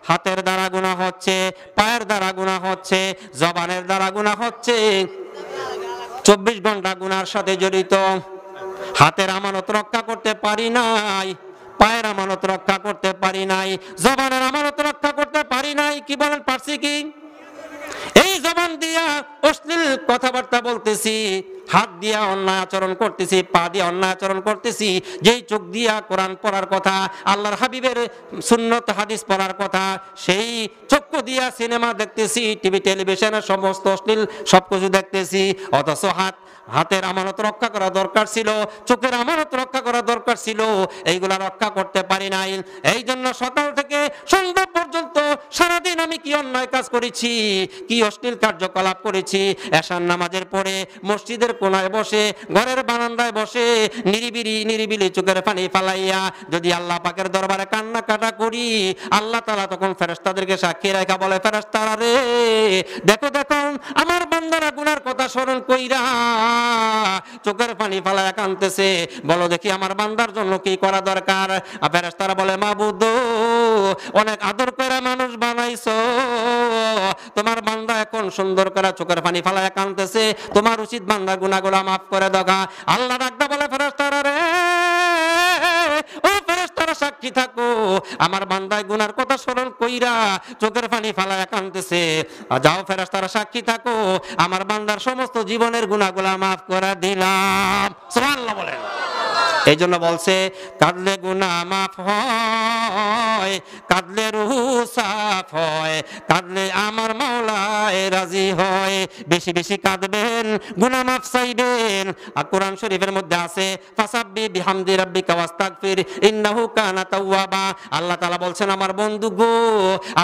হাতের দ্বারা গুনাহ হচ্ছে, পায়ের দ্বারা গুনাহ হচ্ছে, জবানের দ্বারা গুনাহ হচ্ছে, 24 ঘন্টা গুনার সাথে জড়িত। হাতের আমানত রক্ষা করতে পারি নাই, পায়ের আমানত রক্ষা করতে পারি নাই, জবানের আমানত রক্ষা করতে পারি নাই। কি বলেন, পারছি কি? এই জবান দিয়া অশ্লীল কথাবার্তা বলতেছি, হাত দিয়া অন্যায় আচরণ করতেছি, পা দিয়ে অন্যায় আচরণ করতেছি, যেই চোখ দিয়া কোরআন পড়ার কথা, আল্লাহর হাবিবের সুন্নত হাদিস পড়ার কথা, সেই চক্ষু দিয়া সিনেমা দেখতেছি, টিভি টেলিভিশনের সমস্ত অশ্লীল সবকিছু দেখতেছি। অথচ হাতের আমানত রক্ষা করা দরকার ছিল, চোখের আমানত রক্ষা করা দরকার ছিল, এইগুলা রক্ষা করতে পারি নাই। এই জন্য সকাল থেকে সন্ধ্যা পর্যন্ত সারাদিন আমি কি অন্যায় কাজ করেছি, কি অশ্লীল কার্যকলাপ করেছি। এশার নামাজের পরে মসজিদের কোনায় বসে, ঘরের বারান্দায় বসে নিরিবিলি চোখের পানি ফালাইয়া যদি আল্লাহ পাকের দরবারে কান্না কাটা করি, আল্লাহ তাআলা তখন ফেরেশতাদেরকে সাক্ষী রাখা বলে, ফেরেশতারা রে, দেখো দেখো আমার বান্দারা গুনার কথা স্মরণ কইরা চোখের পানি ফালাইয়া কাঁদতেছে, বলো দেখি আমার বান্দার জন্য কি করা দরকার। ফেরেশতারা বলে, মাবুদ অনেক আদর করে মানুষ বানাইছো, তোমার বান্দা এখন সুন্দর করে চোখের পানি ফালাইয়া কাঁদতেছে, তোমার উচিত বান্দার গুনাহগুলো মাফ করে দাও। আল্লাহ ডাকদা বলে, ফেরেশতারা রে, ও ফেরেশতারা সাক্ষী থাকো, আমার বান্দায় গুনার কথা স্মরণ কইরা চোখের পানি ফালাইয়া কাঁদতেছে, যাও ফেরেশতারা সাক্ষী থাকো, আমার বান্দার সমস্ত জীবনের গুনাহগুলো মাফ করে দিলাম। সুবহানাল্লাহ বলেন। এই জন্য বলছে, কাঁদলে গুনাহ মাফ হয়, কাঁদলে রূহ সাফ হয়, কাঁদলে আমার মাওলায় রাজি হয়। বেশি বেশি কাঁদবেন, গুনাহ মাফ চাইবেন। আর কোরআন শরীফের মধ্যে আছে, ফাসাব্বি বিহামদি রাব্বিকা ওয়াস্তাগফির ইন্নাহু কানা তাওয়াবা। আল্লাহ তাআলা বলছেন, আমার বন্ধু গো,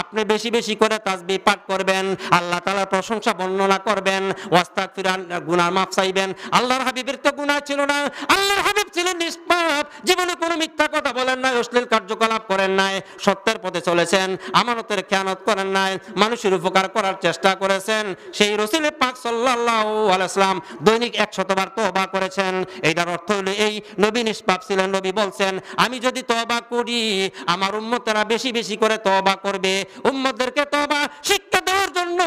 আপনি বেশি বেশি করে তাসবিহ পাঠ করবেন, আল্লাহ তাআলার প্রশংসা বর্ণনা করবেন, ওয়াস্তাগফির, গুনাহ মাফ চাইবেন। আল্লাহর হাবিবের তো গুনাহ ছিল না, আল্লাহর হাবিব ছিলেন নিষ্পাপ, জীবনে কোনো মিথ্যা কথা বলেন নাই, অশ্লীল কার্যকলাপ করেন নাই, সত্যের পথে চলেছেন, আমানতের খেয়ানত করেন নাই, মানুষের উপকার করার চেষ্টা করেছেন। সেই রাসূল পাক সাল্লাল্লাহু আলাইহি ওয়াসাল্লাম দৈনিক 100 বার তওবা করেছেন। এইটার অর্থ হলো এই নবী নিষ্পাপ ছিলেন। নবী বলছেন, আমি যদি তওবা করি, আমার উম্মতেরা বেশি বেশি করে তওবা করবে। উম্মতদেরকে তওবা শিক্ষা দেওয়ার জন্য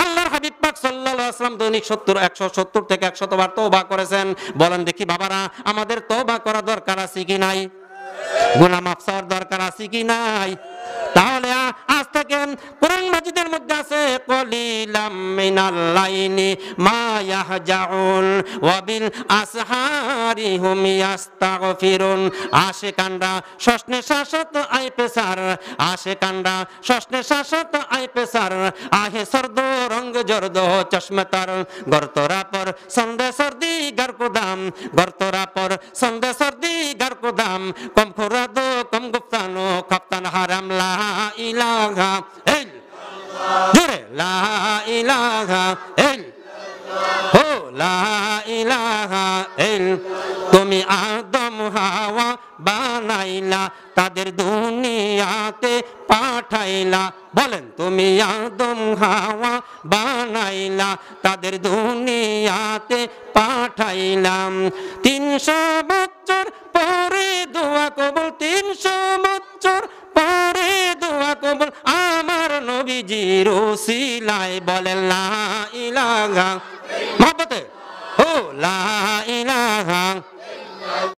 আল্লাহর হাবিব পাক সাল্লাল্লাহু আলাইহি ওয়াসাল্লাম দৈনিক 170 থেকে 100 বার তওবা করেছেন। বলেন দেখি বাবারা, আমাদের তওবা করা দরকার আছে কি নাই? গুনাহ মাফ চাওয়ার দরকার আছে কি নাই? তাহলে আজ থেকে কোরআন মাজিদের মধ্যে আছে, কলিলাম মিনাল লাইলি মা ইয়াহজাউন ওয়া বিল আসহারি হুম ইস্তাগফিরুন। আশিকানরা শ্বাসনে শ্বাসত আই পেসার, আশিকানরা শ্বাসনে শ্বাসত আই পেসার, আহে সর্দ রঙ জর্দ চশমতার, গরতরা পর সন্দে সর্দি গর কুদাম, গরতরা পর সন্দে সর্দি গর কুদাম, কম খুরাদো কম গুফতানো খাফতান হারাম, লা ইলাহা ইল্লাল্লাহ, জোরে লা ইলাহা ইল্লাল্লাহ, হো লা ইলাহা ইল্লাল্লাহ। তুমি আদম হাওয়া বানাইলা, তাদের দুনিয়াতে পাঠাইলা। বলেন, তুমি আদম হাওয়া বানাইলা, তাদের দুনিয়াতে পাঠাইলাম। 300 বছর পরে দোয়া কবুল, 300 বছর পরে দোয়া কবুল, আমার নবীজির ওসিলায়। বলেন লা ইলাহা, মহব্বতে, ও লা ইলাহা